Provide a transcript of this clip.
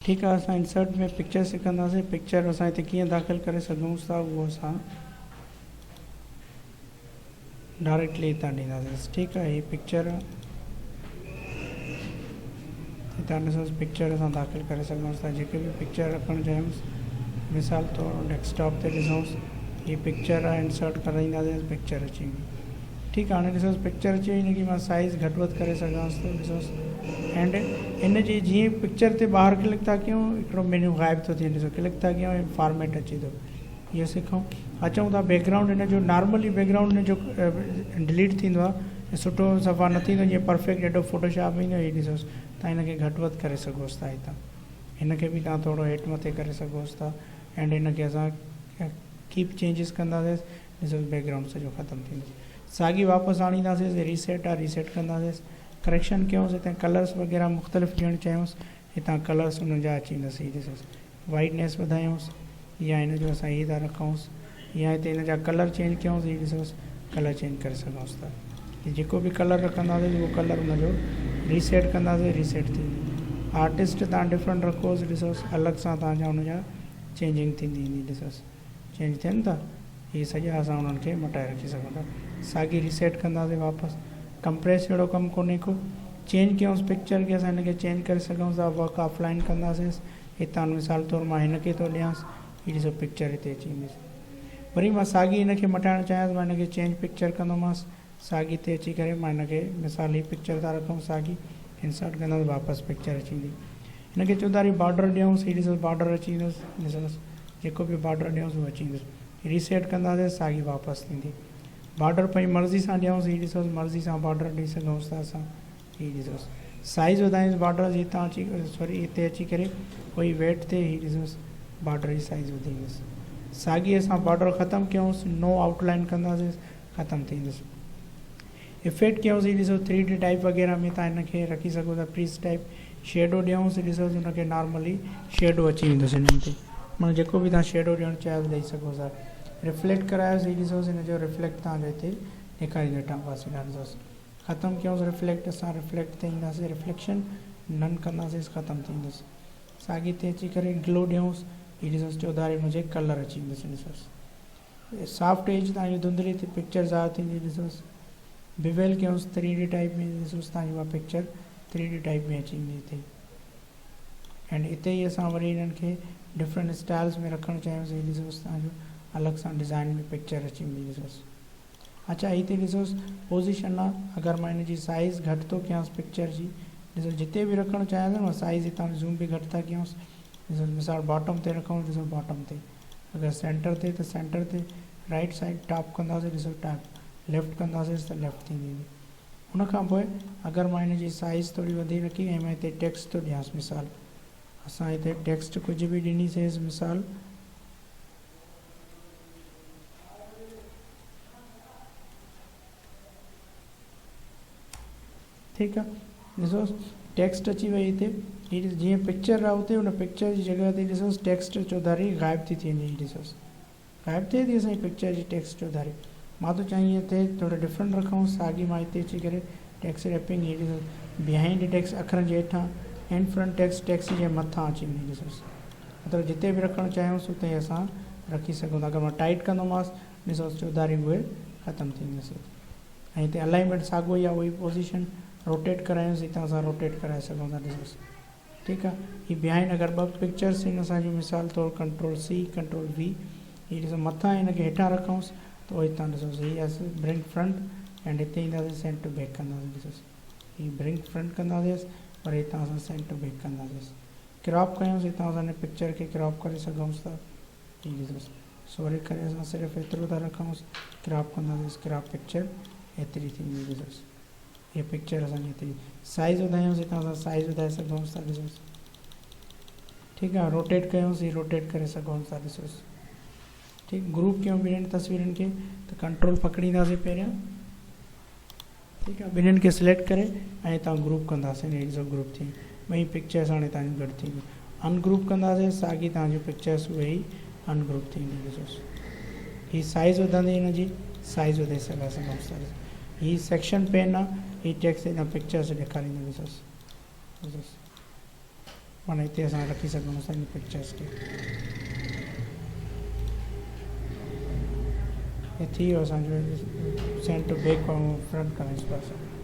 ठीक है। असां इंसर्ट में पिक्चर सिखंदासीं। पिक्चर असां हिते कीअं दाख़िल करे सघूं था उहो असां डायरेक्टली हितां ॾींदासीं। ठीकु आहे। हीअ पिक्चर हितां ॾिसोसि, पिक्चर असां दाख़िल करे सघूं था। जेके बि पिक्चर रखणु चाहियूं, मिसाल तौरु डेस्कटॉप ते ॾिसूंसि, हीअ पिक्चर आहे, इंसर्ट कराईंदासीं, पिक्चर अची वेंदी। ठीकु आहे। हाणे ॾिसोसि पिक्चर अची वई, हिनजी मां साइज़ घटि वधि करे सघांसि थो। ॾिसोसि एंड इन जी जीअं पिक्चर ते ॿाहिरि क्लिक था कयूं, हिकिड़ो मेन्यू गाइब थो थिए। ॾिसो क्लिक था कयूं, फॉर्मेट अचे थो। इहो सिखूं। अचूं था बैकग्राउंड हिन जो, नॉर्मली बैकग्राउंड हिन जो डिलीट थींदो आहे, सुठो सफ़ा न थींदो, जीअं परफेक्ट एॾो फोटोशॉप ईंदो। हीअ ॾिसोसि, तव्हां हिनखे घटि वधि करे सघोसि था। हितां हिनखे बि तव्हां थोरो हेठि मथे करे सघोसि था। एंड हिनखे असां कीप चेंजिस कंदासीं। ॾिसोसि बैकग्राउंड सॼो ख़तमु थींदो। साॻी वापसि आणींदासीं। रीसेट आहे, रीसेट कंदासीं। करेक्शन कयूंसि, हिते कलर्स वग़ैरह मुख़्तलिफ़ ॾियणु चाहियूंसि, हितां कलर्स हुन जा अची वेंदसि। हीअ ॾिसोसि वाइटनेस वधायूंसि, या हिन जो असां हीअ था रखूंसि, या हिते हिन जा कलर चेंज कयूंसि। हीअ ॾिसोसि कलर चेंज करे सघूंसि था। जेको बि कलर रखंदासीं उहो कलर हुनजो रीसेट कंदासीं, रीसेट थींदी। आर्टिस्ट तव्हां डिफरेंट रखोसि, ॾिसोसि अलॻि सां तव्हांजा हुनजा चेंजिंग थींदी ईंदी। ॾिसोसि चेंज थियनि था। इहे सॼा असां उन्हनि खे मटाए रखी सघूं था। साॻी रीसेट कंदासीं वापसि। कंप्रेस अहिड़ो कमु कोन्हे को। चेंज कयूंसि पिक्चर खे, असां हिनखे चेंज करे सघूं था। वर्क ऑफलाइन कंदासीं। हितां मिसाल तौरु मां हिनखे थो ॾियांसि, हीअ ॾिसो पिक्चर हिते अची वेंदी। वरी मां साॻी हिनखे मटाइणु चाहियां, मां हिनखे चेंज पिक्चर कंदोमांसि। साॻी ते अची करे मां हिनखे मिसाल हीअ पिक्चर था रखूं, साॻी इंसर्ट कंदासीं, वापसि पिक्चर अची वेंदी। हिनखे चौधारी बॉर्डर ॾियूंसि, हीअ ॾिसोसि बॉर्डर अची वेंदुसि। ॾिसोसि जेको बि बॉर्डर ॾियूंसि उहो अची वेंदुसि। रीसेट कंदासीं, साॻी वापसि थींदी। बॉर्डर पंहिंजी मर्ज़ी सां ॾियूंसि। हीअ ॾिसोसि मर्ज़ी सां बॉर्डर ॾेई सघूंसि था असां। हीअ ॾिसोसि साइज़ वधायूंसि बॉर्डर जी, हितां अची सॉरी हिते अची करे कोई वेट ते हीअ ॾिसोसि बॉर्डर जी साइज़ वधी वेंदुसि। साॻी असां बॉर्डर ख़तमु कयूंसि, नो आउटलाइन कंदासीं, ख़तमु थींदुसि। इफेक्ट कयूंसि, हीअ ॾिसो 3D टाइप वग़ैरह में तव्हां हिनखे रखी सघो था। प्रीस टाइप शेडो ॾियूंसि, ॾिसोसि हुनखे नॉर्मली शेडो अची वेंदुसि हिननि ते। माना जेको बि तव्हां शेडो ॾियणु चाहियो ॾेई सघो था। रिफ्लेक्ट करायोसि, हीअ ॾिसोसि हिन जो रिफ्लेक्ट तव्हांजो हिते ॾेखारींदो हेठां पासे ॾाढो ॾिसोसि। ख़तमु कयूंसि रिफ्लेक्ट, असां रिफ्लेक्ट ते ईंदासीं, रिफ्लेक्शन नन कंदासीं, ख़तमु थींदुसि। साॻी ते अची करे ग्लो ॾियूंसि, हीअ ॾिसोसि चौधारी हुनजे कलर अची वेंदुसि। ॾिसोसि सॉफ्ट एज तव्हांजी धुंधली थी पिक्चर ज़ाहिर थींदी। ॾिसोसि बिवेल कयूंसि 3D टाइप में, ॾिसोसि तव्हांजी उहा पिक्चर 3D टाइप में अची वेंदी हिते। एंड हिते ई असां वरी हिननि खे डिफरेंट स्टाइल्स में रखणु चाहियूंसि। हीअ ॾिसोसि तव्हांजो अलॻि सां डिज़ाइन में पिक्चर अची वेंदी। ॾिसोसि अच्छा हिते ॾिसोसि पोज़ीशन आहे। अगरि मां हिन जी साइज़ घटि थो कयांसि पिक्चर जी, ॾिसो जिते बि रखणु चाहियां थो न साइज़ हितां ज़ूम बि घटि था कयूंसि। ॾिसो मिसाल बॉटम ते रखूं, ॾिसो बॉटम ते। अगरि सेंटर ते त सेंटर ते, राइट साइड टॉप कंदासीं, ॾिसो टॉप। लेफ़्ट कंदासीं त लेफ़्ट थींदी। उनखां पोइ अगरि मां हिन जी साइज़ थोरी वधी रखी ऐं मां हिते टेक्स्ट थो ॾियांसि, मिसाल असां हिते टेक्स्ट कुझु बि ॾिनीसींसि, मिसाल ठीकु आहे। ॾिसोसि टेक्स्ट अची वई हिते। हीअ जीअं पिक्चर आहे उते हुन पिक्चर जी जॻह ते ॾिसोसि टेक्स्ट चौधारी गाइब थी थी वञे। ॾिसोसि गाइब थिए थी असांजी पिक्चर जी टेक्स्ट चौधारी। मां थो चाहियां हीअ थिए थोरो डिफरेंट रखूं। साॻी मां हिते अची करे टेक्स्ट रैपिंग, हीअ ॾिसोसि बिहाइंड टेक्स्ट अखरनि जे हेठां, एंड फ्रंट टेक्स्ट टेक्स्ट जे मथां अची वेंदी। ॾिसोसि मतिलबु जिते बि रखणु चाहियूंसि उते असां रखी सघूं था। अगरि मां टाइट कंदोमांसि, ॾिसोसि चौधारी उहे ख़तमु थींदसि। ऐं हिते अलाइनमेंट साॻियो ई आहे, उहा ई पोज़ीशन। रोटेट करायूंसि, हितां असां रोटेट कराए सघूं था। ॾिसोसि ठीकु आहे। हीअ बिहाइंड अगरि ॿ पिक्चर्स आहिनि असांजी, मिसाल तौरु Ctrl+C Ctrl+V, हीअ ॾिसो मथां हिनखे हेठां रखूंसि त उहो हितां ॾिसोसि हीअ ब्रिंग फ्रंट, एंड हिते ईंदासीं सेंट टू बैक कंदासीं। ॾिसोसि हीअ ब्रिंग फ्रंट कंदासीं, पर हितां असां सेंट टू बैक कंदासीं। क्रॉप कयूंसि, हितां असां हिन पिक्चर खे क्रॉप करे सघूंसि था। हीअ ॾिसोसि सॉरी करे असां सिर्फ़ु एतिरो था रखूंसि, क्रॉप कंदासीं, क्रॉप पिक्चर एतिरी थींदी। ॾिसोसि हीअ पिक्चर असांजी एतिरी। साइज़ वधायूंसि, हितां असां साइज़ वधाए सघूंसि था। ॾिसोसि ठीकु आहे। रोटेट कयूंसि, हीअ रोटेट करे सघूंसि था। ॾिसोसि ठीकु। ग्रुप कयूं ॿिन्हिनि तस्वीरुनि खे त कंट्रोल पकड़ींदासीं पहिरियां, ठीकु आहे। ॿिन्हिनि खे सिलेक्ट करे ऐं हितां ग्रुप कंदासीं। हीअ ॾिसो ग्रुप थी ॿई पिक्चर्स हाणे तव्हांजूं गॾु थींदियूं। अनग्रुप कंदासीं, साॻी तव्हांजूं पिक्चर्स उहे ई अनग्रुप थींदियूं। ॾिसोसि हीअ साइज़ वधंदी, हिन जी साइज़ वधाए सघूंसि था। हीअ सेक्शन पेन आहे, हीअ टेक्स्ट हिन पिक्चर्स ॾेखारींदो। ॾिसोसि ॾिसोसि माना हिते असां रखी सघूं असांजी पिक्चर्स खे। ये थी वियो असांजो सेंट बैक ऐं फ्रंट करणु पासे।